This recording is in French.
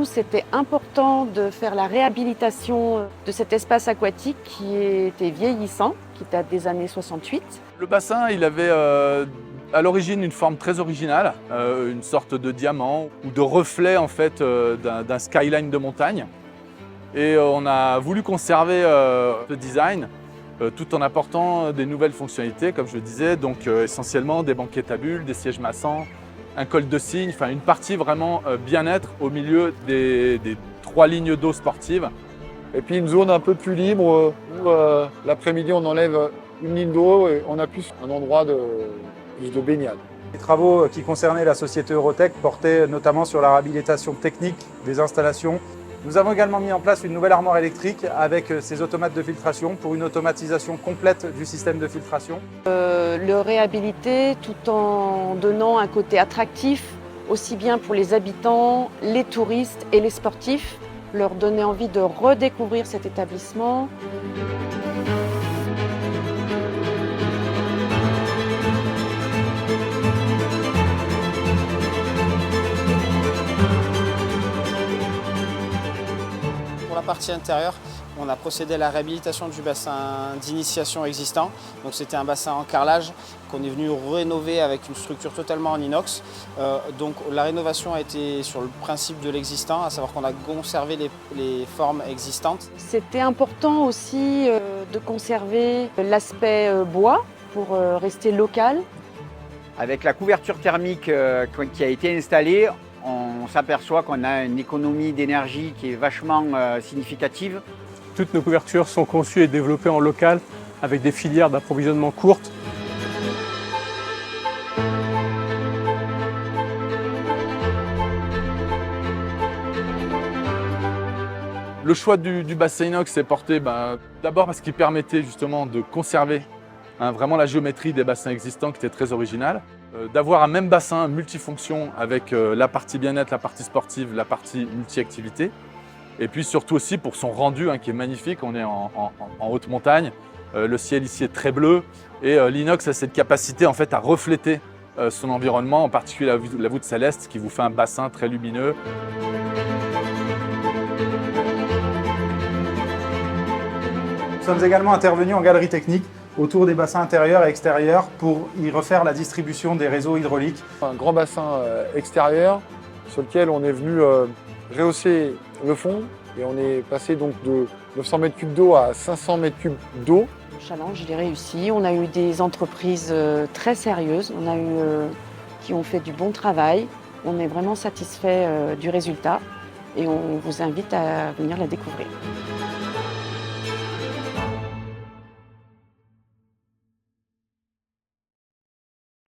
c'était important de faire la réhabilitation de cet espace aquatique qui était vieillissant, qui date des années 68. Le bassin, il avait à l'origine une forme très originale, une sorte de diamant ou de reflet en fait d'un skyline de montagne. Et on a voulu conserver ce design tout en apportant des nouvelles fonctionnalités, comme je le disais, donc essentiellement des banquettes à bulles, des sièges massants, un col de cygne, enfin une partie vraiment bien-être au milieu des 3 lignes d'eau sportives. Et puis une zone un peu plus libre où l'après-midi on enlève une ligne d'eau et on a plus un endroit de baignade. Les travaux qui concernaient la société Eurotech portaient notamment sur la réhabilitation technique des installations. Nous avons également mis en place une nouvelle armoire électrique avec ces automates de filtration pour une automatisation complète du système de filtration. Le réhabiliter tout en donnant un côté attractif aussi bien pour les habitants, les touristes et les sportifs, leur donner envie de redécouvrir cet établissement. Pour la partie intérieure, on a procédé à la réhabilitation du bassin d'initiation existant. Donc c'était un bassin en carrelage qu'on est venu rénover avec une structure totalement en inox. Donc la rénovation a été sur le principe de l'existant, à savoir qu'on a conservé les formes existantes. C'était important aussi de conserver l'aspect bois pour rester local. Avec la couverture thermique qui a été installée, on s'aperçoit qu'on a une économie d'énergie qui est vachement significative. Toutes nos couvertures sont conçues et développées en local avec des filières d'approvisionnement courtes. Le choix du bassin inox est porté d'abord parce qu'il permettait justement de conserver vraiment la géométrie des bassins existants qui était très originale. D'avoir un même bassin multifonction avec la partie bien-être, la partie sportive, la partie multi-activité. Et puis surtout aussi pour son rendu qui est magnifique, on est en haute montagne, le ciel ici est très bleu et l'inox a cette capacité en fait à refléter son environnement, en particulier la voûte céleste qui vous fait un bassin très lumineux. Nous sommes également intervenus en galerie technique autour des bassins intérieurs et extérieurs pour y refaire la distribution des réseaux hydrauliques. Un grand bassin extérieur sur lequel on est venu rehausser le fond et on est passé donc de 900 mètres cubes d'eau à 500 mètres cubes d'eau. Le challenge, il est réussi. On a eu des entreprises très sérieuses, qui ont fait du bon travail. On est vraiment satisfait du résultat et on vous invite à venir la découvrir.